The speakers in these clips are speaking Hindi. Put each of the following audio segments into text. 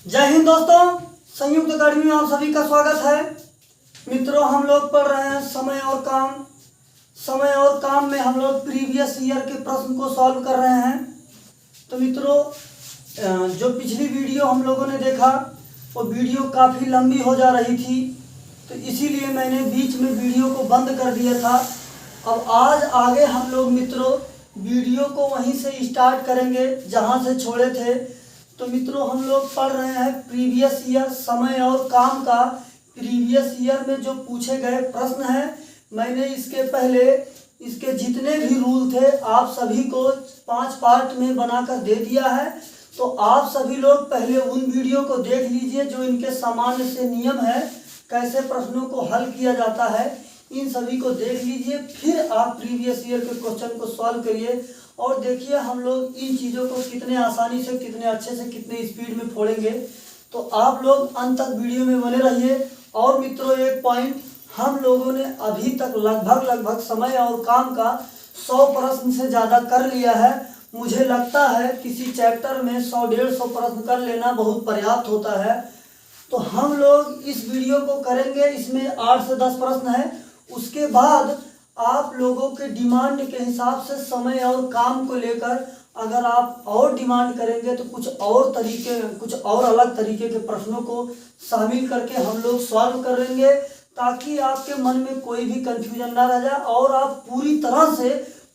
जय हिंद दोस्तों, संयुक्त अकादमी में आप सभी का स्वागत है। मित्रों, हम लोग पढ़ रहे हैं समय और काम। समय और काम में हम लोग प्रीवियस ईयर के प्रश्न को सॉल्व कर रहे हैं। तो मित्रों, जो पिछली वीडियो हम लोगों ने देखा वो वीडियो काफ़ी लंबी हो जा रही थी, तो इसीलिए मैंने बीच में वीडियो को बंद कर दिया था। अब आज आगे हम लोग मित्रों वीडियो को वहीं से स्टार्ट करेंगे जहां से छोड़े थे। तो मित्रों, हम लोग पढ़ रहे हैं प्रीवियस ईयर समय और काम का। प्रीवियस ईयर में जो पूछे गए प्रश्न हैं, मैंने इसके पहले इसके जितने भी रूल थे आप सभी को 5 पार्ट में बनाकर दे दिया है। तो आप सभी लोग पहले उन वीडियो को देख लीजिए जो इनके सामान्य से नियम है, कैसे प्रश्नों को हल किया जाता है, इन सभी को देख लीजिए। फिर आप प्रीवियस ईयर के क्वेश्चन को सॉल्व करिए और देखिए हम लोग इन चीज़ों को कितने आसानी से, कितने अच्छे से, कितने स्पीड में फोड़ेंगे। तो आप लोग अंत तक वीडियो में बने रहिए। और मित्रों, एक पॉइंट, हम लोगों ने अभी तक लगभग समय और काम का 100 प्रश्न से ज़्यादा कर लिया है। मुझे लगता है किसी चैप्टर में 100-150 प्रश्न कर लेना बहुत पर्याप्त होता है। तो हम लोग इस वीडियो को करेंगे, इसमें 8 से 10 प्रश्न है। उसके बाद आप लोगों के डिमांड के हिसाब से समय और काम को लेकर अगर आप और डिमांड करेंगे तो कुछ और अलग तरीके के प्रश्नों को शामिल करके हम लोग सॉल्व करेंगे, ताकि आपके मन में कोई भी कंफ्यूजन ना रह जाए और आप पूरी तरह से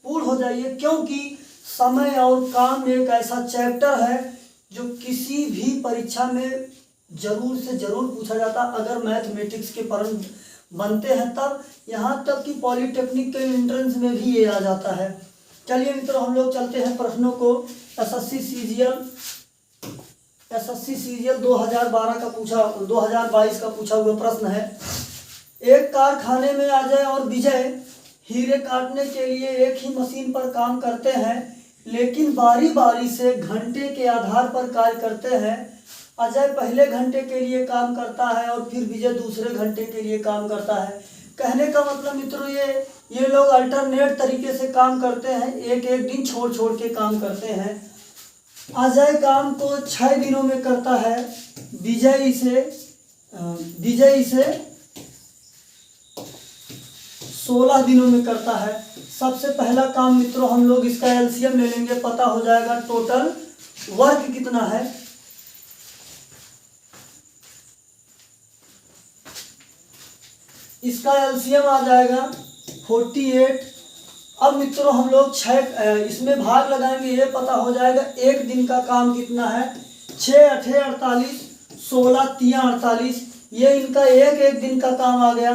पूर्ण हो जाइए। क्योंकि समय और काम एक ऐसा चैप्टर है जो किसी भी परीक्षा में जरूर से जरूर पूछा जाता। अगर मैथमेटिक्स के प्रश्न बनते हैं तब, यहाँ तक कि पॉलिटेक्निक के एंट्रेंस में भी ये आ जाता है। चलिए मित्रों, हम लोग चलते हैं प्रश्नों को। एसएससी सीजीएल 2022 का पूछा हुआ प्रश्न है। एक कारखाने में अजय और विजय हीरे काटने के लिए एक ही मशीन पर काम करते हैं, लेकिन बारी बारी से घंटे के आधार पर कार्य करते हैं। अजय पहले घंटे के लिए काम करता है और फिर विजय दूसरे घंटे के लिए काम करता है। कहने का मतलब मित्रों, ये लोग अल्टरनेट तरीके से काम करते हैं, एक एक दिन छोड़ छोड़ के काम करते हैं। अजय काम को 6 दिनों में करता है, विजय इसे 16 दिनों में करता है। सबसे पहला काम मित्रों, हम लोग इसका एलसीएम ले लेंगे, पता हो जाएगा टोटल वर्क कितना है। इसका एलसीएम आ जाएगा 48। अब मित्रों हम लोग इसमें भाग लगाएंगे, ये पता हो जाएगा एक दिन का काम कितना है। 6 8 48, 16 3 48, ये इनका एक दिन का काम आ गया।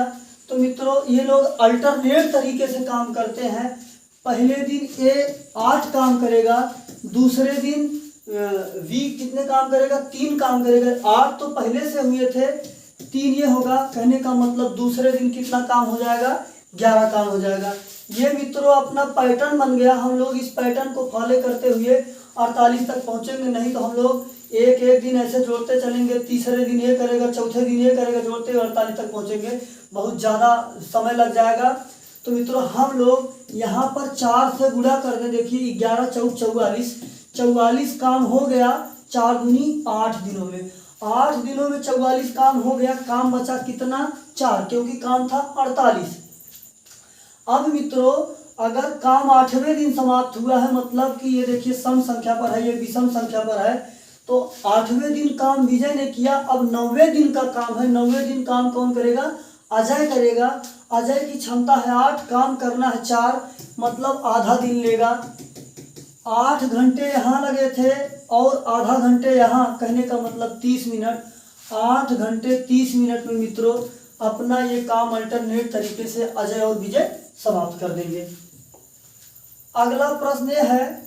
तो मित्रों, ये लोग अल्टरनेट तरीके से काम करते हैं। पहले दिन ए 8 काम करेगा, दूसरे दिन वीक कितने काम करेगा, 3 काम करेगा। 8 तो पहले से हुए थे, 3 ये होगा। कहने का मतलब दूसरे दिन कितना काम हो जाएगा, 11 काम हो जाएगा। ये मित्रों अपना पैटर्न बन गया। हम लोग इस पैटर्न को फॉलो करते हुए 48 तक पहुंचेंगे। नहीं तो हम लोग एक दिन ऐसे जोड़ते चलेंगे, तीसरे दिन ये करेगा, चौथे दिन ये करेगा, जोड़ते हुए 48 तक पहुंचेंगे, बहुत ज़्यादा समय लग जाएगा। तो मित्रों हम लोग यहाँ पर 4 से गुणा कर दें। देखिए 11 चौक 44 काम हो गया। 4 दूनी 8 दिनों में, 8 दिनों में 44 काम हो गया। काम बचा कितना, 4, क्योंकि काम था 48। अब मित्रों अगर काम 8वें दिन समाप्त हुआ है, मतलब कि ये देखिए सम संख्या पर है, ये विषम संख्या पर है, तो 8वें दिन काम विजय ने किया। अब 9वें दिन का काम है। 9वें दिन काम कौन करेगा, अजय करेगा। अजय की क्षमता है 8, काम करना है 4, मतलब आधा दिन लेगा। 8 घंटे यहाँ लगे थे और आधा घंटे यहाँ, कहने का मतलब 30 मिनट। 8 घंटे 30 मिनट में मित्रों अपना ये काम अल्टरनेट तरीके से अजय और विजय समाप्त कर देंगे। अगला प्रश्न ये है,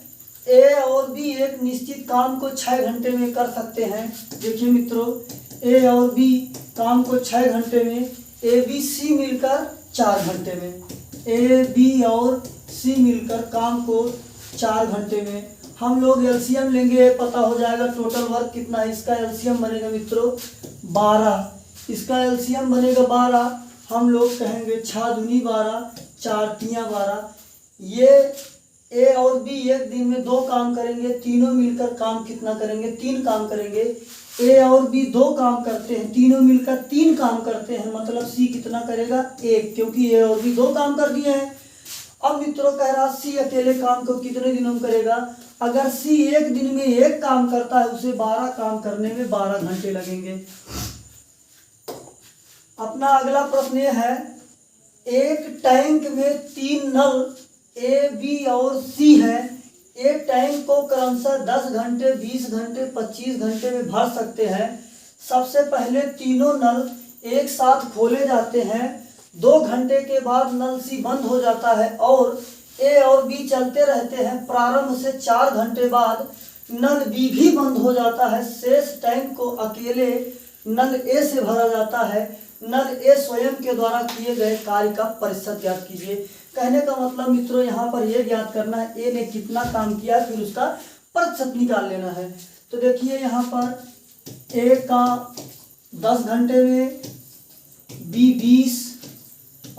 ए और बी एक निश्चित काम को 6 घंटे में कर सकते हैं। देखिए मित्रों, ए और बी काम को 6 घंटे में, ए बी सी मिलकर 4 घंटे में, ए बी और सी मिलकर काम को 4 घंटे में। हम लोग एलसीएम लेंगे, पता हो जाएगा टोटल वर्क कितना है। इसका एलसीएम बनेगा मित्रों 12, इसका एलसीएम बनेगा 12। हम लोग कहेंगे 6 दूनी 12, 4 तियाँ 12। ये ए और बी एक दिन में 2 काम करेंगे, तीनों मिलकर काम कितना करेंगे? 3 काम करेंगे। ए और बी 2 काम करते हैं, तीनों मिलकर 3 काम करते हैं, मतलब सी कितना करेगा? 1, क्योंकि ए और बी 2 काम कर दिए हैं। अब मित्रों कह रहा सी अकेले काम को कितने दिनों में करेगा? अगर सी एक दिन में 1 काम करता है, उसे 12 काम करने में 12 घंटे लगेंगे। अपना अगला प्रश्न ये है, एक टैंक में 3 नल ए, बी और सी है। एक टैंक को क्रमशः 10 घंटे, 20 घंटे, 25 घंटे में भर सकते हैं। सबसे पहले तीनों नल एक साथ खोले जाते हैं। 2 घंटे के बाद नल सी बंद हो जाता है और ए और बी चलते रहते हैं। प्रारंभ से 4 घंटे बाद नल बी भी बंद हो जाता है। शेष टैंक को अकेले नल ए से भरा जाता है। नल ए स्वयं के द्वारा किए गए कार्य का प्रतिशत ज्ञात कीजिए। कहने का मतलब मित्रों यहाँ पर यह ज्ञात करना है ए ने कितना काम किया, फिर उसका प्रतिशत निकाल लेना है। तो देखिए यहाँ पर ए का 10 घंटे में, बी 20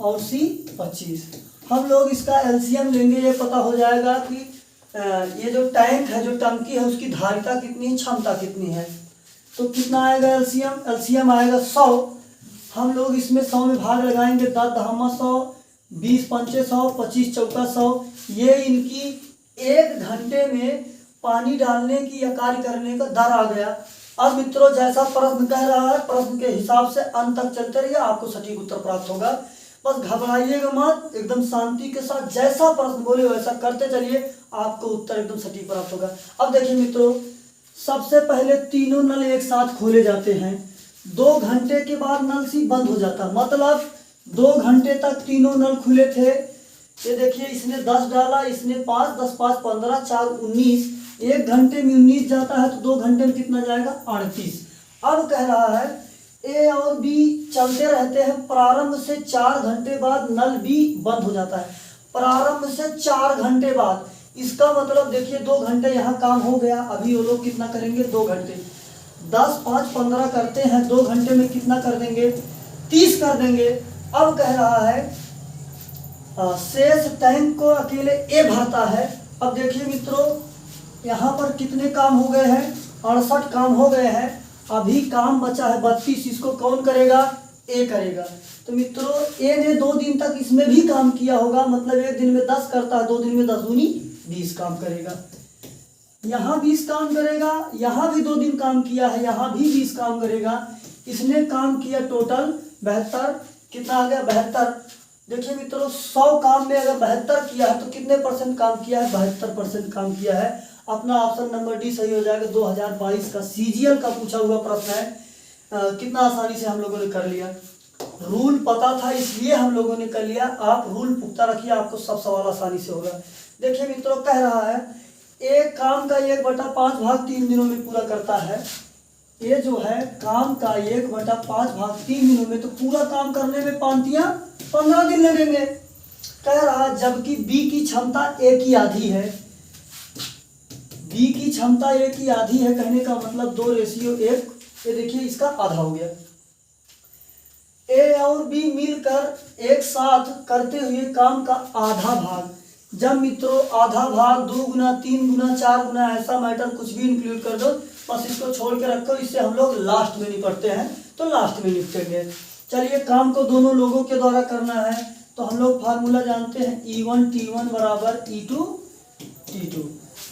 और सी 25। हम लोग इसका एलसीएम लेंगे, ये पता हो जाएगा कि ये जो टैंक है, जो टंकी है, उसकी धारिता कितनी है, क्षमता कितनी है। तो कितना आएगा एलसीएम? एलसीएम आएगा 100। हम लोग इसमें 100 में भाग लगाएंगे, 10 दहमा 100, 20 पंचे 100, 25 चौका 100। ये इनकी 1 घंटे में पानी डालने की या कार्य करने का दर आ गया। अब मित्रों जैसा प्रश्न कह रहा है, प्रश्न के हिसाब से अंत तक चलते रहिए, आपको सटीक उत्तर प्राप्त होगा। बस घबराइएगा मत, एकदम शांति के साथ जैसा प्रश्न बोले वैसा करते चलिए, आपको उत्तर एकदम सटीक प्राप्त होगा। अब देखिए मित्रों, सबसे पहले तीनों नल एक साथ खोले जाते हैं। 2 घंटे के बाद नल सी बंद हो जाता, मतलब 2 घंटे तक तीनों नल खुले थे। ये देखिए इसने 10 डाला, इसने 5, 10 5 15, 4 19। 1 घंटे में 19 जाता है, तो 2 घंटे में कितना जाएगा? 38। अब कह रहा है ए और बी चलते रहते हैं। प्रारंभ से 4 घंटे बाद नल बी बंद हो जाता है। प्रारंभ से 4 घंटे बाद, इसका मतलब देखिए 2 घंटे यहाँ काम हो गया। अभी वो लोग कितना करेंगे? 2 घंटे, 10 5 15 करते हैं, 2 घंटे में कितना कर देंगे? 30 कर देंगे। अब कह रहा है शेष टैंक को अकेले ए भरता है। अब देखिए मित्रों यहाँ पर कितने काम हो गए हैं? 68 काम हो गए हैं। अभी काम बचा है 32, इसको कौन करेगा? ए करेगा। तो मित्रों ए ने 2 दिन तक इसमें भी काम किया होगा, मतलब 1 दिन में 10 करता है, 2 दिन में 10 दूनी 20 काम करेगा। यहाँ 20 काम करेगा, यहाँ भी 2 दिन काम किया है, यहाँ भी 20 काम करेगा। इसने काम किया टोटल 72। कितना आ गया? 72। देखिए मित्रों 100 काम में अगर 72 किया है तो कितने % काम किया है? 72% काम किया है। अपना ऑप्शन नंबर डी सही हो जाएगा। 2022 का सीजीएल का पूछा हुआ प्रश्न है। कितना आसानी से हम लोगों ने कर लिया। रूल पता था इसलिए हम लोगों ने कर लिया। आप रूल पुख्ता रखिए, आपको सब सवाल आसानी से होगा। देखिए मित्रों कह रहा है एक काम का 1/5 भाग 3 दिनों में पूरा करता है। ये जो है काम का 1/5 भाग 3 दिनों में, तो पूरा काम करने में 15 दिन लगेंगे। कह रहा जबकि बी की क्षमता ए की आधी है। बी की क्षमता ए की आधी है, कहने का मतलब 2:1। ये देखिए इसका आधा हो गया। ए और बी मिलकर एक साथ करते हुए काम का आधा भाग। जब मित्रों आधा भाग 2 गुना 3 गुना 4 गुना ऐसा मैटर कुछ भी इंक्लूड कर दो, बस इसको छोड़ के रखो। इससे हम लोग लास्ट में निपटते हैं, तो लास्ट में निपटेंगे। चलिए काम को दोनों लोगों के द्वारा करना है, तो हम लोग फार्मूला जानते हैं E1 T1 बराबर E2 T2।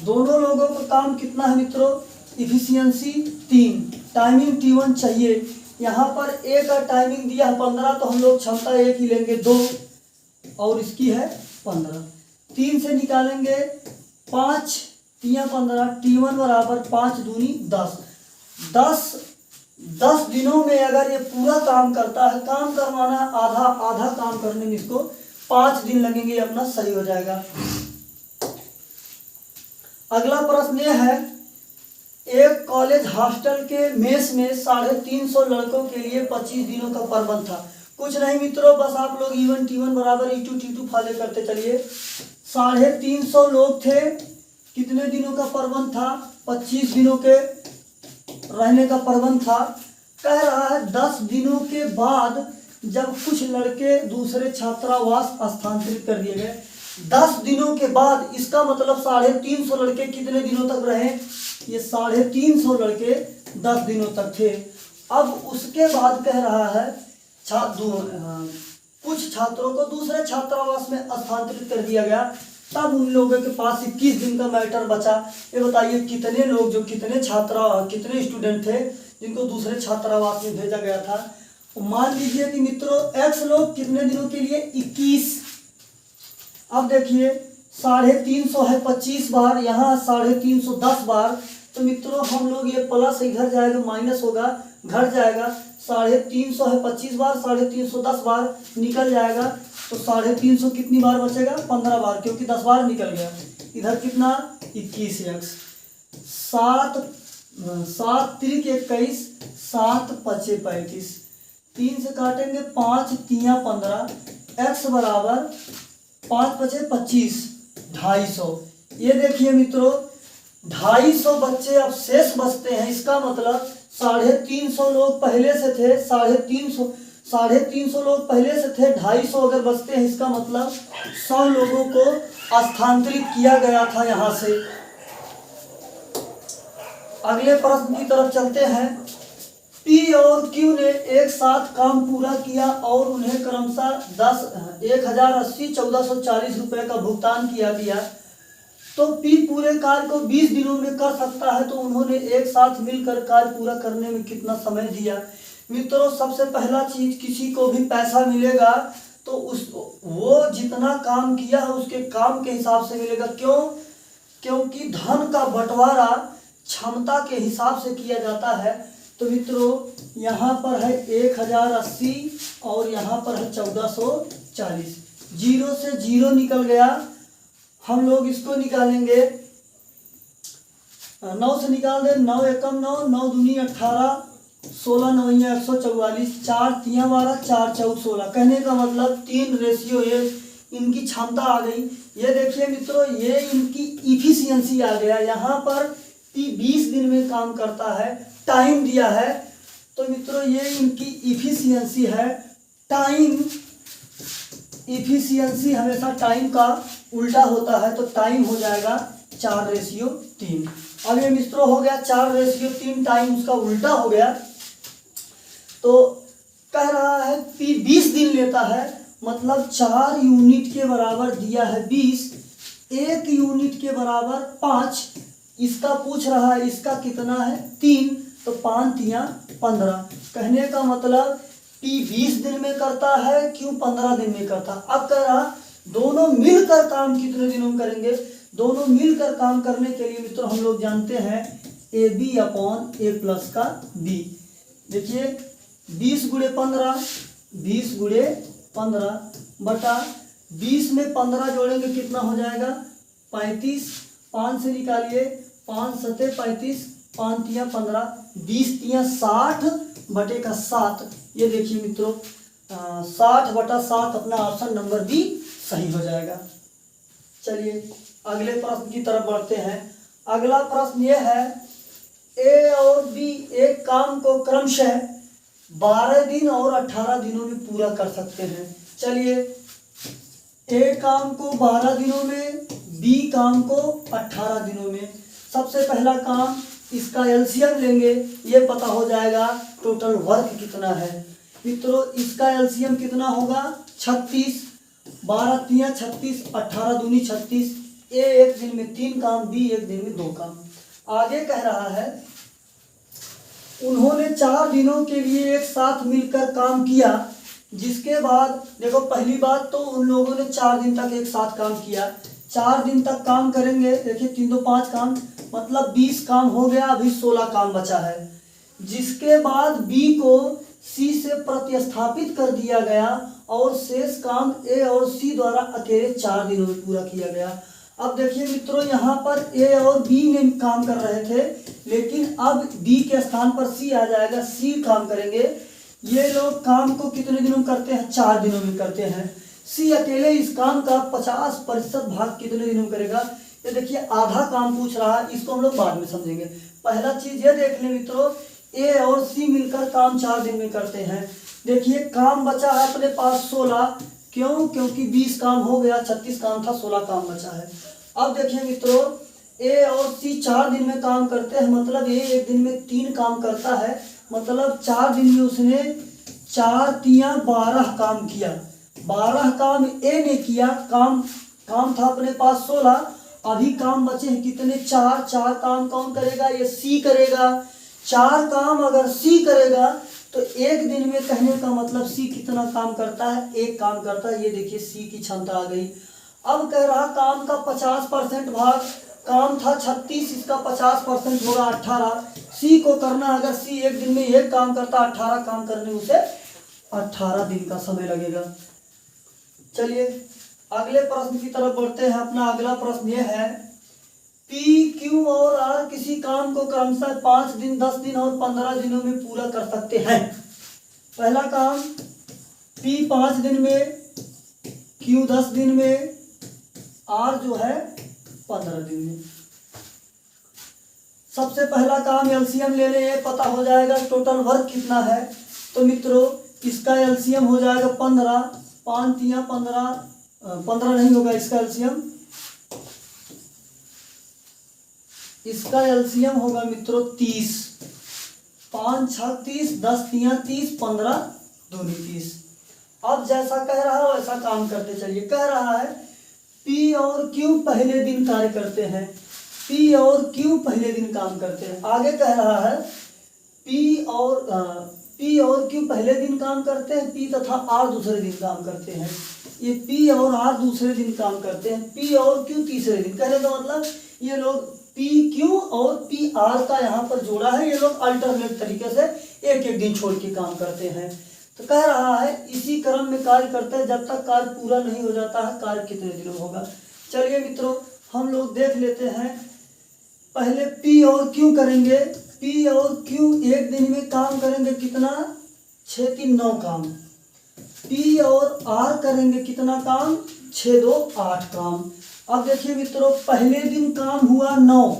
दोनों लोगों का काम कितना है मित्रों? इफिशियंसी 3, टाइमिंग T1 चाहिए। यहाँ पर ए का टाइमिंग दिया है 15, तो हम लोग क्षमता ए की लेंगे 2 और इसकी है 15। 3 से निकालेंगे 5 3 15। T1 बराबर 5 दूनी 10। 10 दिनों में अगर ये पूरा काम करता है, काम करवाना आधा आधा काम करने में इसको 5 दिन लगेंगे, अपना सही हो जाएगा। अगला प्रश्न ये है एक कॉलेज हॉस्टल के मेस में 350 लड़कों के लिए 25 दिनों का प्रबंध था। कुछ नहीं मित्रों, बस आप लोग E1 T1 बराबर E2 T2 फॉलो करते चलिए। 350 लोग थे, कितने दिनों का प्रबंध था? 25 दिनों के रहने का प्रबंध था। कह रहा है 10 दिनों के बाद जब कुछ लड़के दूसरे छात्रावास स्थानांतरित कर दिए गए। 10 दिनों के बाद, इसका मतलब 350 लड़के कितने दिनों तक रहे? ये 350 लड़के 10 दिनों तक थे। अब उसके बाद कह रहा है कुछ छात्रों को दूसरे छात्रावास में स्थानांतरित कर दिया गया। तब उन लोगों के पास 21 दिन का मैटर बचा। ये बताइए कितने लोग, जो कितने स्टूडेंट थे जिनको दूसरे छात्रावास में भेजा गया था। मान लीजिए कि मित्रों x लोग कितने दिनों के लिए? 21। अब देखिए 350 है 25 बार, यहाँ 350 10 बार। तो मित्रों हम लोग ये प्लस इधर जाएगा माइनस होगा, घट जाएगा। 350 है 25 बार, 350 10 बार निकल जाएगा। तो 350 कितनी बार बचेगा? 15 बार, क्योंकि 10 बार निकल गया। इधर कितना? 21x। 7 त्रिक 21, 7 पचे 35, 3 से काटेंगे 5 तिया 15, x बराबर 5 पचे 25, 250। ये देखिए मित्रों 250 बच्चे अब शेष बचते हैं। इसका मतलब 350 लोग पहले से थे, 350 लोग पहले से थे, 250 अगर बचते हैं, इसका मतलब 100 लोगों को स्थानांतरित किया गया था यहाँ से। अगले प्रश्न की तरफ चलते हैं। P और Q ने एक साथ काम पूरा किया और उन्हें क्रमशः 1080 1440 रुपए का भुगतान किया गया। तो P पूरे कार्य को 20 दिनों में कर सकता है, तो उन्होंने एक साथ मिलकर कार्य पूरा करने में कितना समय दिया? मित्रों सबसे पहला चीज, किसी को भी पैसा मिलेगा तो वो जितना काम किया है उसके काम के हिसाब से मिलेगा। क्यों? क्योंकि धन का बंटवारा क्षमता के हिसाब से किया जाता है। तो मित्रों यहाँ पर है 1080 और यहाँ पर है 1440। 0 से 0 निकल गया। हम लोग इसको निकालेंगे, 9 से निकाल दे, 9 एकम 9, 9 दूनी 18, 16 9 144, 4 तिया 12, 4 चौक 16। कहने का मतलब 3:1 इनकी क्षमता आ गई। ये देखिए मित्रों ये इनकी इफिशियंसी आ गया। यहाँ पर P 20 दिन में काम करता है, टाइम दिया है। तो मित्रों ये इनकी इफिशियंसी है। टाइम इफिशियंसी हमेशा टाइम का उल्टा होता है, तो टाइम हो जाएगा 4:3। अब ये मित्रों हो गया 4:3, टाइम उसका उल्टा हो गया। तो कह रहा है P 20 दिन लेता है, मतलब 4 यूनिट के बराबर दिया है 20, 1 यूनिट के बराबर 5। इसका पूछ रहा है इसका कितना है? 3, तो 5 तिया 15। कहने का मतलब P 20 दिन में करता है, Q 15 दिन में करता। अब कह रहा दोनों मिलकर काम कितने दिनों में करेंगे? दोनों मिलकर काम करने के लिए मित्रों हम लोग जानते हैं AB/A+ का B। देखिए 20 गुणे 15, 20 गुणे 15 बटा 20 में 15 जोड़ेंगे कितना हो जाएगा? 35। 5 से निकालिए, 5 सते 35, 5 तिया 15, 20 तिया 60 बटे का 7। ये देखिए मित्रों 60 बटा 7 अपना ऑप्शन नंबर बी सही हो जाएगा। चलिए अगले प्रश्न की तरफ बढ़ते हैं। अगला प्रश्न ये है, ए और बी एक काम को क्रमशः 12 दिन और 18 दिनों में पूरा कर सकते हैं। चलिए ए काम को 12 दिनों में, बी काम को 18 दिनों में। सबसे पहला काम, इसका एलसीएम लेंगे, ये पता हो जाएगा टोटल वर्क कितना है। मित्रों इसका एलसीएम कितना होगा? 36। 12 तिया 36, 18 दूनी 36। ए एक दिन में 3 काम, बी एक दिन में 2 काम। आगे कह रहा है उन्होंने 4 दिनों के लिए एक साथ मिलकर काम किया, जिसके बाद देखो पहली बात तो उन लोगों ने 4 दिन तक एक साथ काम किया। 4 दिन तक काम करेंगे, देखिए 3 2 5 काम, मतलब 20 काम हो गया, अभी 16 काम बचा है। जिसके बाद बी को सी से प्रतिस्थापित कर दिया गया और शेष काम ए और सी द्वारा अकेले 4 दिनों में पूरा किया गया। अब देखिए मित्रों यहाँ पर ए और बी ने काम कर रहे थे, लेकिन अब बी के स्थान पर सी आ जाएगा, सी काम करेंगे। ये लोग काम को कितने दिनों में करते हैं? 4 दिनों में करते हैं। सी अकेले इस काम का 50% भाग कितने दिनों में करेगा? ये देखिए आधा काम पूछ रहा है, इसको हम लोग बाद में समझेंगे। पहला चीज ये देख लें मित्रों, ए और सी मिलकर काम 4 दिन में करते हैं। देखिए काम बचा है अपने पास 16, क्यों? क्योंकि 20 काम हो गया, 36 काम था, 16 काम बचा है। अब देखिए मित्रों, ए और सी 4 दिन में काम करते हैं, मतलब ए एक दिन में 3 काम करता है, मतलब 4 दिन में उसने 4 तिया 12 काम किया। 12 काम ए ने किया, काम था अपने पास 16, अभी काम बचे हैं कितने? 4 काम कौन करेगा? ये सी करेगा। 4 काम अगर सी करेगा तो एक दिन में, कहने का मतलब सी कितना काम करता है? 1 काम करता है। ये देखिए सी की क्षमता आ गई। अब कह रहा काम का 50% भाग, काम था 36, इसका 50% होगा 18। सी को करना, अगर सी एक दिन में 1 काम करता, 18 काम करने उसे 18 दिन का समय लगेगा। चलिए अगले प्रश्न की तरफ बढ़ते हैं। अपना अगला प्रश्न यह है, पी, क्यू और आर किसी काम को क्रमशः 5 दिन, 10 दिन और 15 दिनों में पूरा कर सकते हैं। पहला काम, पी 5 दिन में, क्यू 10 दिन में, आर जो है 15 दिन में। सबसे पहला काम एलसीएम ले लें, ये पता हो जाएगा टोटल वर्क कितना है। तो मित्रों इसका एलसीएम हो जाएगा 15, 5 तिया 15, 15 नहीं होगा इसका एलसीएम, इसका एलसीएम होगा मित्रों 30। 5 6 30, 10 तिया 30, 15 दूनी 30। अब जैसा कह रहा है वैसा काम करते चलिए। कह रहा है पी और क्यू पहले दिन कार्य करते हैं, पी और क्यू पहले दिन काम करते हैं। आगे कह रहा है पी और क्यू पहले दिन काम करते हैं, पी तथा आर दूसरे दिन काम करते हैं। ये पी और आर दूसरे दिन काम करते हैं, पी और क्यू तीसरे दिन। कहने का मतलब ये लोग पी क्यू और पी आर का यहाँ पर जोड़ा है, ये लोग अल्टरनेट तरीके से एक एक दिन छोड़ के काम करते हैं। तो कह रहा है इसी क्रम में कार्य करते हैं जब तक कार्य पूरा नहीं हो जाता है। कार्य कितने दिनों में होगा? चलिए मित्रों हम लोग देख लेते हैं। पहले पी और क्यू करेंगे, पी और क्यू एक दिन में काम करेंगे कितना? 6 3 9 काम। पी और आर करेंगे कितना काम? 6 2 8 काम। अब देखिए मित्रों, पहले दिन काम हुआ 9,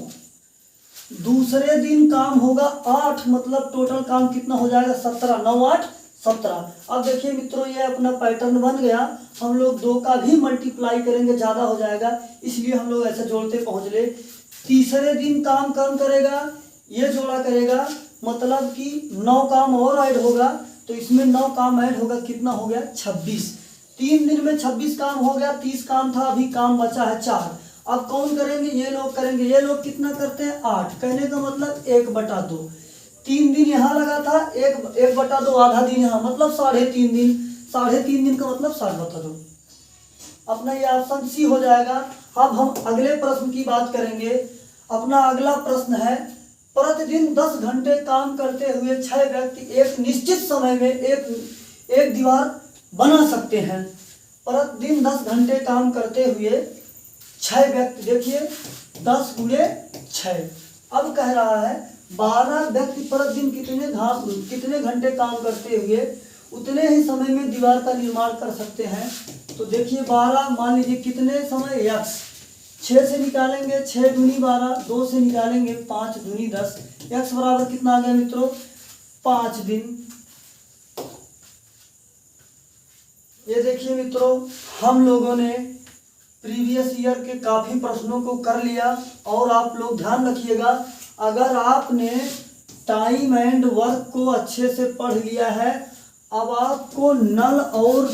दूसरे दिन काम होगा 8, मतलब टोटल काम कितना हो जाएगा? 17। 9 8 17। अब देखिए मित्रों ये अपना पैटर्न बन गया। हम लोग 2 का भी मल्टीप्लाई करेंगे, ज़्यादा हो जाएगा, इसलिए हम लोग ऐसे जोड़ते पहुँच ले। तीसरे दिन काम कम करेगा, ये जोड़ा करेगा, मतलब कि 9 काम और ऐड होगा, तो इसमें 9 काम ऐड होगा, कितना हो गया? 26। 3 दिन में 26 काम हो गया, 30 काम था, अभी काम बचा है 4। अब कौन करेंगे? ये लोग करेंगे। ये लोग कितना करते हैं? 8। कहने का मतलब 1/2। 3 दिन यहाँ लगा था, 1/2 आधा दिन यहाँ, मतलब 3.5 दिन। 3.5 दिन का मतलब 7/2। अपना ये ऑप्शन सी हो जाएगा। अब हम अगले प्रश्न की बात करेंगे। अपना अगला प्रश्न है, प्रतिदिन 10 घंटे काम करते हुए 6 व्यक्ति एक निश्चित समय में एक दीवार बना सकते हैं। प्रतिदिन 10 घंटे काम करते हुए 6 व्यक्ति, देखिए 10 × 6। अब कह रहा है 12 व्यक्ति प्रतिदिन कितने घंटे काम करते हुए उतने ही समय में दीवार का निर्माण कर सकते हैं। तो देखिए 12 मान लीजिए कितने समय? x 6 से निकालेंगे 6 दूनी 12, 2 से निकालेंगे 5 दूनी 10, x बराबर कितना आ गया मित्रों? 5 दिन। ये देखिए मित्रों हम लोगों ने प्रीवियस ईयर के काफ़ी प्रश्नों को कर लिया, और आप लोग ध्यान रखिएगा, अगर आपने टाइम एंड वर्क को अच्छे से पढ़ लिया है, अब आपको नल और